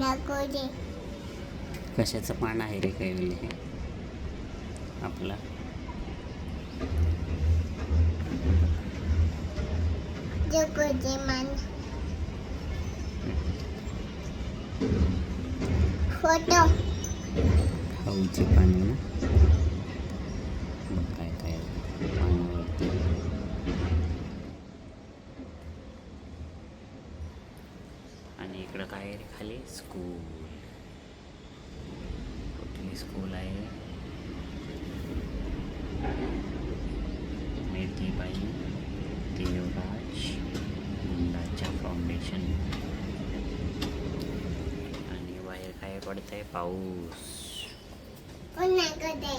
दाखव दे. कशाचं पान आहे रे कैवले हे आपला? दाखव दे मान. फोटो. खाऊची पाने ना. बघ काय काय आहे पानावरती. आणि इकडं काय आहे रे खाली? स्कूल. कुठली स्कूल आहे? मेथीबाई देवराज मुंडाच्या फाउंडेशन. आणि बाहेर काय पडतंय? पाऊस. पुन्हा कधी